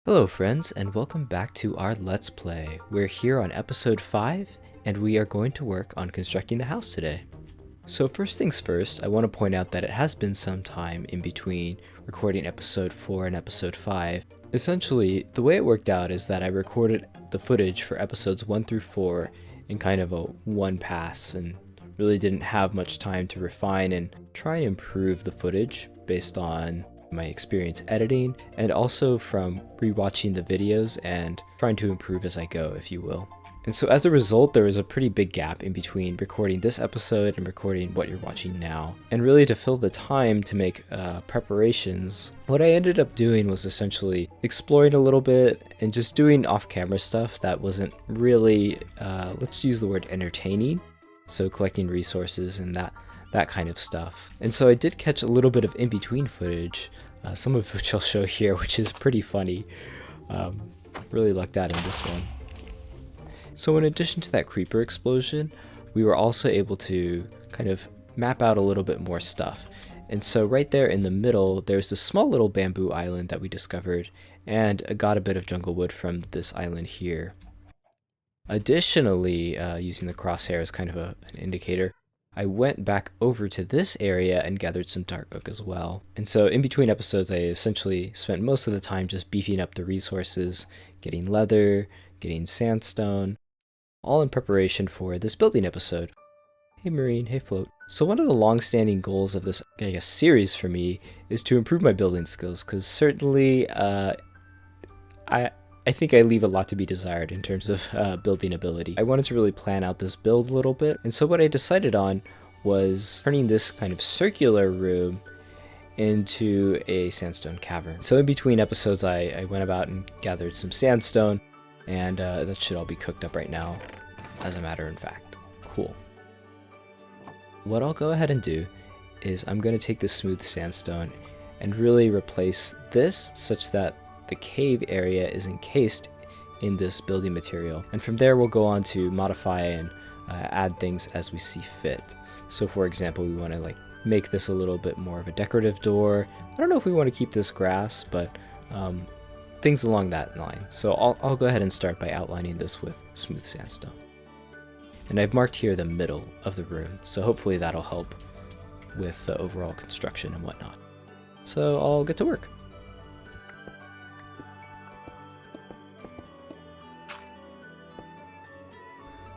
Hello friends, and welcome back to our Let's Play. We're here on episode 5, and we are going to work on constructing the house today. So first things first, I want to point out that it has been some time in between recording episode 4 and episode 5. Essentially, the way it worked out is that I recorded the footage for episodes 1 through 4 in kind of a one pass, and really didn't have much time to refine and try and improve the footage based on my experience editing, and also from rewatching the videos and trying to improve as I go, if you will. And so as a result, there was a pretty big gap in between recording this episode and recording what you're watching now. And really, to fill the time to make preparations, what I ended up doing was essentially exploring a little bit and just doing off-camera stuff that wasn't really, let's use the word entertaining. So collecting resources and that kind of stuff. And so I did catch a little bit of in-between footage, some of which I'll show here, which is pretty funny. Really lucked out in this one. So in addition to that creeper explosion, we were also able to kind of map out a little bit more stuff. And so right there in the middle, there's this small little bamboo island that we discovered, and I got a bit of jungle wood from this island here. Additionally, using the crosshair as kind of an indicator, I went back over to this area and gathered some dark oak as well. And so in between episodes, I essentially spent most of the time just beefing up the resources, getting leather, getting sandstone, all in preparation for this building episode. Hey Marine, hey Float. So one of the long-standing goals of this, I guess, series for me is to improve my building skills, because certainly I think I leave a lot to be desired in terms of building ability. I wanted to really plan out this build a little bit, and so what I decided on was turning this kind of circular room into a sandstone cavern. So in between episodes, I went about and gathered some sandstone, and that should all be cooked up right now, as a matter of fact. Cool. What I'll go ahead and do is I'm going to take this smooth sandstone and really replace this such that the cave area is encased in this building material, and from there we'll go on to modify and add things as we see fit. So for example, we want to make this a little bit more of a decorative door. I don't know if we want to keep this grass, but things along that line. So I'll go ahead and start by outlining this with smooth sandstone, and I've marked here the middle of the room, so hopefully that'll help with the overall construction and whatnot. So I'll get to work.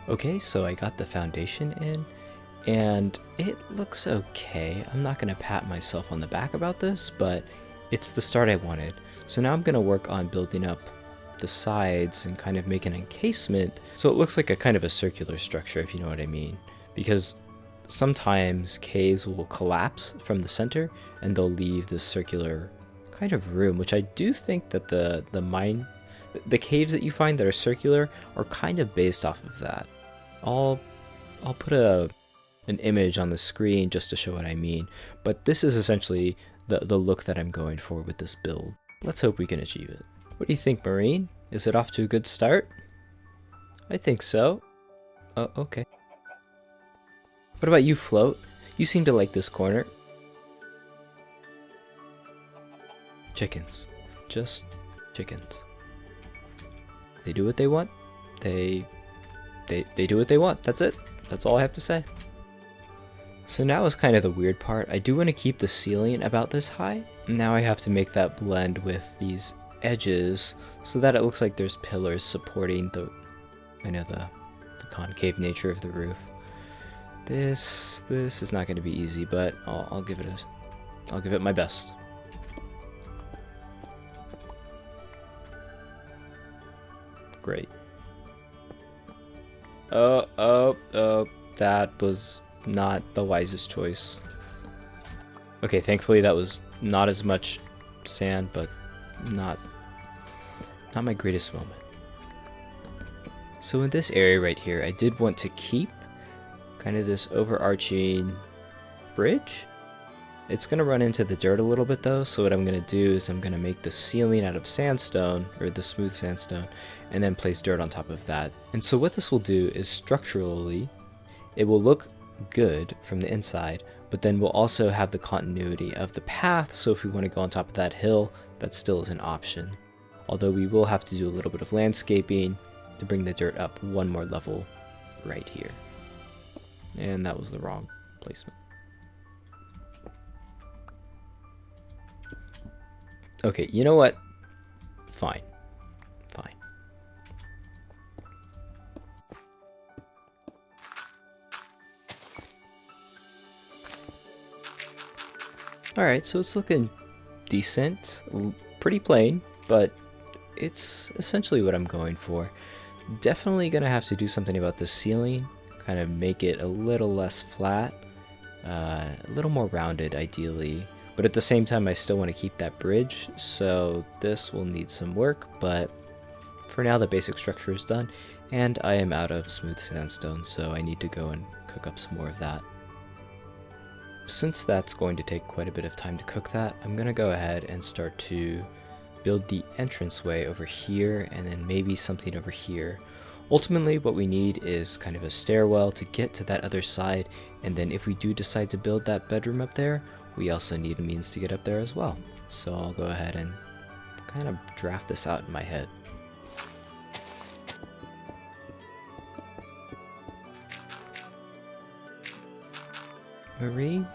Okay, so I got the foundation in, and it looks okay. I'm not going to pat myself on the back about this, but it's the start I wanted. So now I'm going to work on building up the sides and kind of make an encasement so it looks like a kind of a circular structure, if you know what I mean. Because sometimes caves will collapse from the center and they'll leave this circular kind of room, which I do think that the caves that you find that are circular are kind of based off of that. I'll put an image on the screen just to show what I mean, but this is essentially the look that I'm going for with this build. Let's hope we can achieve it. What do you think, Marine? Is it off to a good start? I think so. Oh, okay. What about you, Float? You seem to like this corner. Chickens. Just chickens. They do what they want. They do what they want. That's it. That's all I have to say. So now is kind of the weird part. I do want to keep the ceiling about this high. Now I have to make that blend with these edges so that it looks like there's pillars supporting the concave nature of the roof. This is not going to be easy, but I'll give it my best. Great. Oh, that was not the wisest choice. Okay, thankfully that was not as much sand, but not my greatest moment. So in this area right here, I did want to keep kind of this overarching bridge. It's going to run into the dirt a little bit though, so what I'm going to do is I'm going to make the ceiling out of sandstone, or the smooth sandstone, and then place dirt on top of that. And so what this will do is structurally, it will look good from the inside, but then we'll also have the continuity of the path, so if we want to go on top of that hill, that still is an option. although we will have to do a little bit of landscaping to bring the dirt up one more level right here. And that was the wrong placement. Okay, you know what? Fine. Fine. Alright, so it's looking decent. Pretty plain, but it's essentially what I'm going for. Definitely gonna have to do something about the ceiling. Kind of make it a little less flat. A little more rounded, ideally. But at the same time, I still want to keep that bridge, so this will need some work, but for now the basic structure is done, and I am out of smooth sandstone, so I need to go and cook up some more of that. Since that's going to take quite a bit of time to cook that, I'm going to go ahead and start to build the entranceway over here, and then maybe something over here. Ultimately, what we need is kind of a stairwell to get to that other side, and then if we do decide to build that bedroom up there, we also need a means to get up there as well. So I'll go ahead and kind of draft this out in my head. Marie?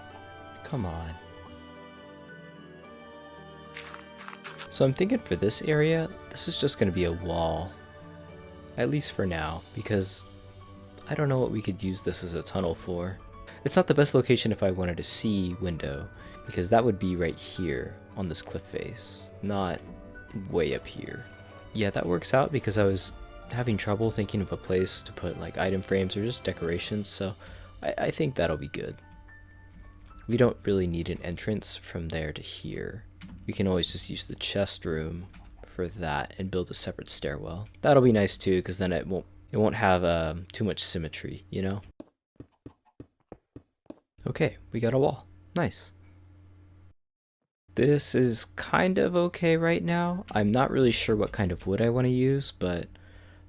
Come on. So I'm thinking for this area, this is just going to be a wall. At least for now, because I don't know what we could use this as a tunnel for. It's not the best location if I wanted to see window, because that would be right here on this cliff face, not way up here. Yeah, that works out because I was having trouble thinking of a place to put like item frames or just decorations, so I think that'll be good. We don't really need an entrance from there to here. We can always just use the chest room for that and build a separate stairwell. That'll be nice too, because then it won't have too much symmetry, you know? Okay, we got a wall. Nice. This is kind of okay right now. I'm not really sure what kind of wood I want to use, but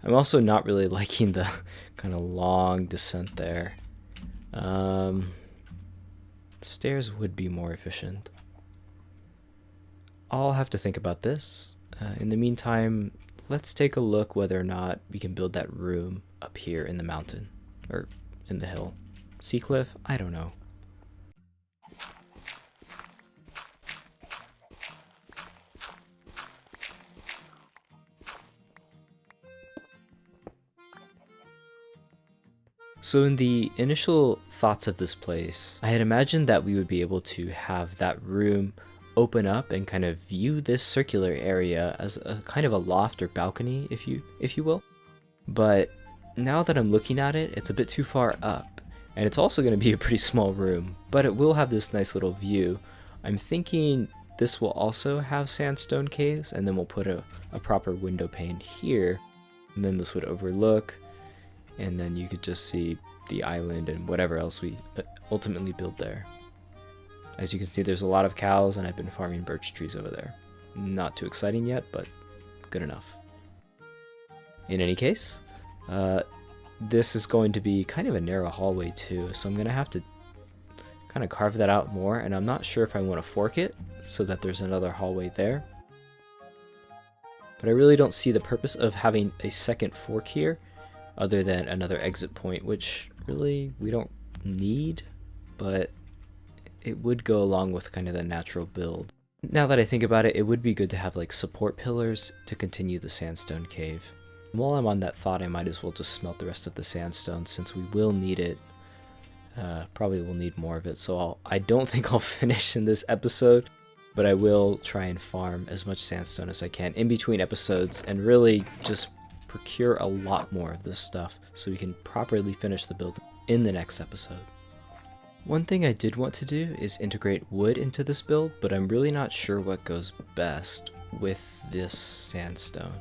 I'm also not really liking the kind of long descent there. Stairs would be more efficient. I'll have to think about this. In the meantime, let's take a look whether or not we can build that room up here in the mountain, or in the hill. Sea cliff? I don't know. So in the initial thoughts of this place, I had imagined that we would be able to have that room open up and kind of view this circular area as a kind of a loft or balcony, if you will. But now that I'm looking at it, it's a bit too far up, and it's also going to be a pretty small room, but it will have this nice little view. I'm thinking this will also have sandstone caves, and then we'll put a proper window pane here, and then this would overlook, and then you could just see the island and whatever else we ultimately build there. As you can see, there's a lot of cows, and I've been farming birch trees over there. Not too exciting yet, but good enough. In any case, this is going to be kind of a narrow hallway too, so I'm going to have to kind of carve that out more, and I'm not sure if I want to fork it so that there's another hallway there. But I really don't see the purpose of having a second fork here, other than another exit point, which really we don't need, but it would go along with kind of the natural build. Now that I think about it, it would be good to have like support pillars to continue the sandstone cave. While I'm on that thought, I might as well just smelt the rest of the sandstone since we will need it. Probably will need more of it, so I don't think I'll finish in this episode, but I will try and farm as much sandstone as I can in between episodes and really just procure a lot more of this stuff so we can properly finish the build in the next episode. One thing I did want to do is integrate wood into this build, but I'm really not sure what goes best with this sandstone.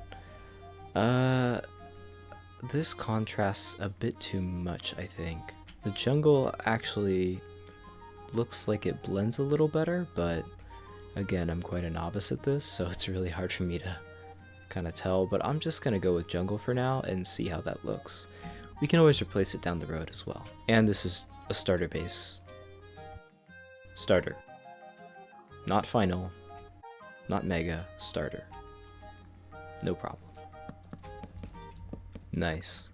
This contrasts a bit too much, I think. The jungle actually looks like it blends a little better, but again, I'm quite a novice at this, so it's really hard for me to kind of tell, but I'm just gonna go with jungle for now and see how that looks. We can always replace it down the road as well. And this is a starter base. Starter. Not final. Not mega. Starter. No problem. Nice.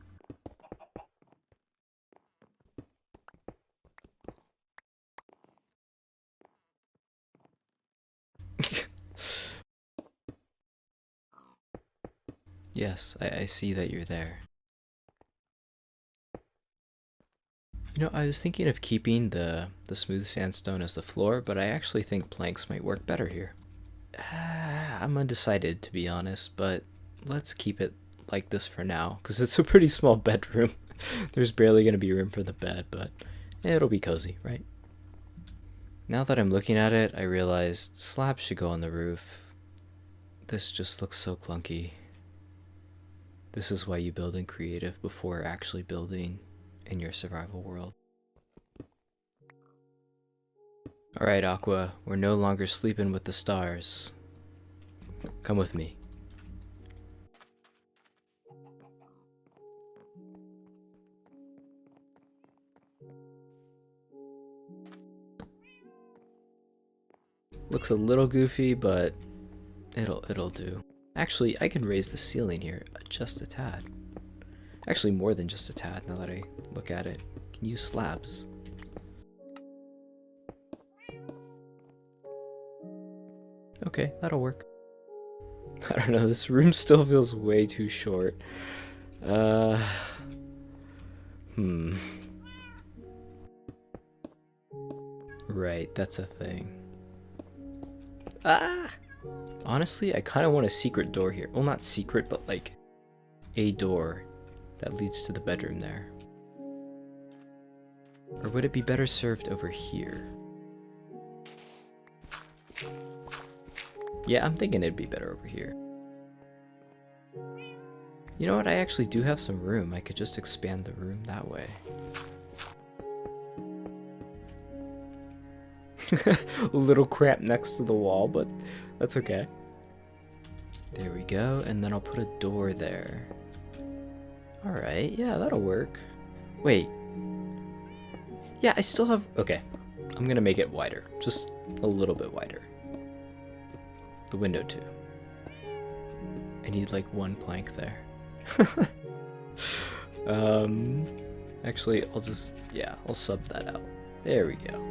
Yes, I see that you're there. You know, I was thinking of keeping the smooth sandstone as the floor, but I actually think planks might work better here. I'm undecided, to be honest, but let's keep it like this for now, because it's a pretty small bedroom. There's barely going to be room for the bed, but it'll be cozy, right? Now that I'm looking at it, I realized slabs should go on the roof. This just looks so clunky. This is why you build in creative before actually building in your survival world. Alright, Aqua, we're no longer sleeping with the stars. Come with me. Looks a little goofy, but it'll do. Actually, I can raise the ceiling here just a tad. Actually, more than just a tad now that I look at it. I can use slabs. Okay, that'll work. I don't know, this room still feels way too short. Right, that's a thing. Ah! Honestly, I kind of want a secret door here. Well, not secret, but like a door that leads to the bedroom there. Or would it be better served over here? Yeah, I'm thinking it'd be better over here. You know what? I actually do have some room. I could just expand the room that way. A little cramped next to the wall, but that's okay. There we go, and then I'll put a door there. Alright, yeah, that'll work. Wait. Yeah, I still have... Okay, I'm gonna make it wider. Just a little bit wider. The window too. I need like one plank there. Actually, I'll sub that out. There we go.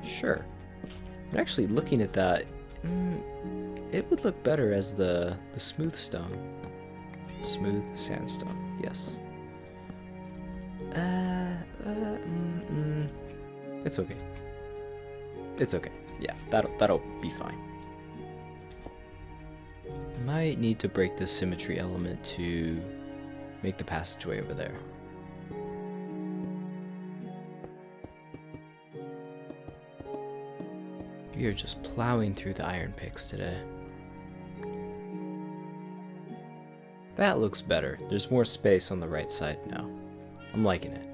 Sure. But actually, looking at that, it would look better as the smooth stone. Smooth sandstone, yes. It's okay. It's okay. Yeah, that'll be fine. Might need to break this symmetry element to make the passageway over there. We are just plowing through the iron picks today. That looks better. There's more space on the right side now. I'm liking it.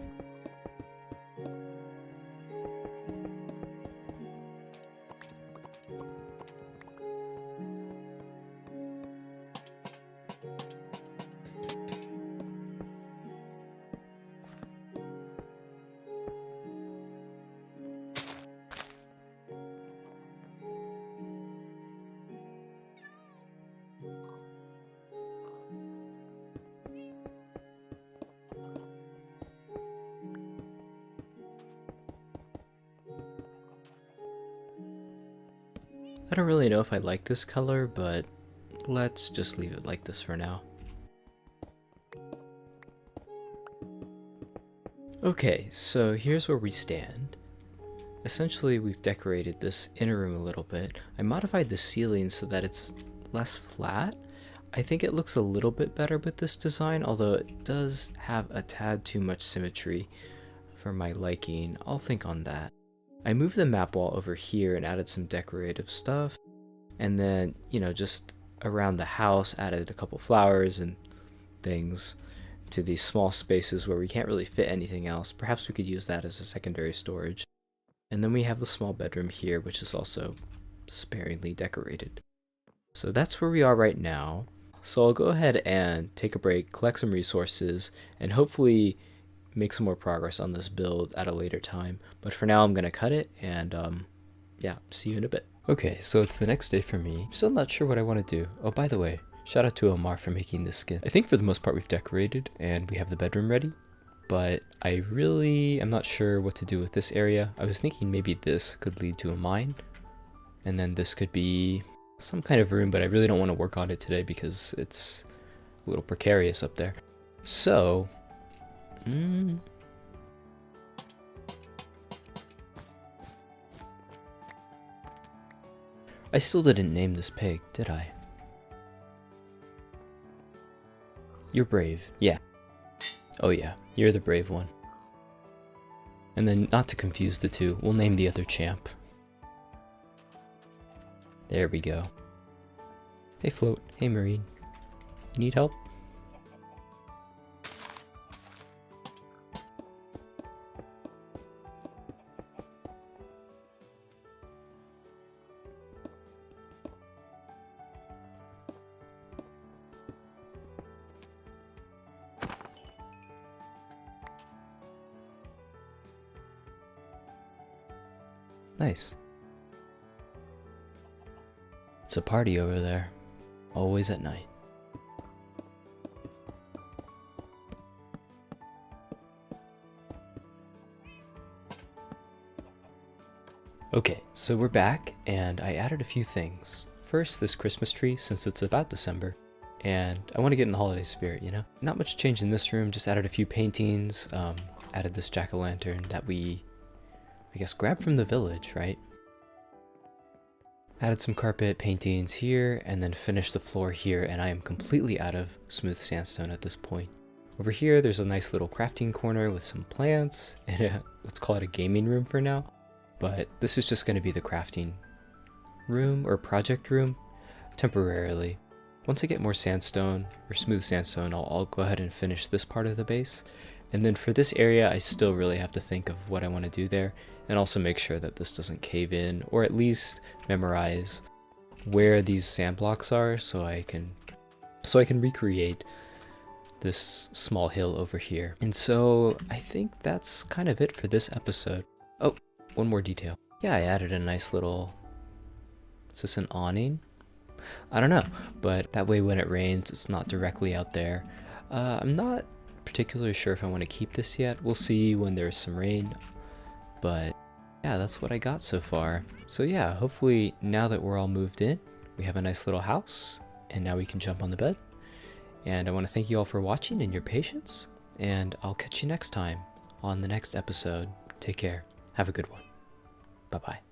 I don't really know if I like this color, but let's just leave it like this for now. Okay, so here's where we stand. Essentially, we've decorated this inner room a little bit. I modified the ceiling so that it's less flat. I think it looks a little bit better with this design, although it does have a tad too much symmetry for my liking. I'll think on that. I moved the map wall over here and added some decorative stuff, and then, you know, just around the house added a couple flowers and things to these small spaces where we can't really fit anything else. Perhaps we could use that as a secondary storage. And then we have the small bedroom here, which is also sparingly decorated. So that's where we are right now. So I'll go ahead and take a break, collect some resources, and hopefully make some more progress on this build at a later time. But for now, I'm going to cut it, and yeah, see you in a bit. Okay, so it's the next day for me. I'm still not sure what I want to do. Oh, by the way, Shout out to Omar for making this skin. I think for the most part we've decorated and we have the bedroom ready, but I really am not sure what to do with this area. I was thinking maybe this could lead to a mine, and then this could be some kind of room, but I really don't want to work on it today because it's a little precarious up there. So, I still didn't name this pig, did I? You're brave. Yeah. Oh yeah, you're the brave one. And then, not to confuse the two, we'll name the other champ. There we go. Hey Float. Hey Marine. You need help? Nice. It's a party over there. Always at night. Okay, so we're back, and I added a few things. First, this Christmas tree, since it's about December, and I want to get in the holiday spirit, you know? Not much change in this room, just added a few paintings, added this jack-o'-lantern that we, I guess, grabbed from the village, right? Added some carpet paintings here, and then finished the floor here, and I am completely out of smooth sandstone at this point. Over here, there's a nice little crafting corner with some plants, and let's call it a gaming room for now. But this is just going to be the crafting room, or project room, temporarily. Once I get more sandstone, or smooth sandstone, I'll go ahead and finish this part of the base. And then for this area, I still really have to think of what I want to do there, and also make sure that this doesn't cave in, or at least memorize where these sand blocks are so I can recreate this small hill over here. And so I think that's kind of it for this episode. Oh, one more detail. Yeah, I added a nice little, is this an awning? I don't know, but that way when it rains, it's not directly out there. I'm not particularly sure if I want to keep this yet. We'll see when there's some rain, but yeah, that's what I got so far. So yeah, hopefully now that we're all moved in, we have a nice little house, and now we can jump on the bed. And I want to thank you all for watching and your patience, and I'll catch you next time on the next episode. Take care. Have a good one. Bye-bye.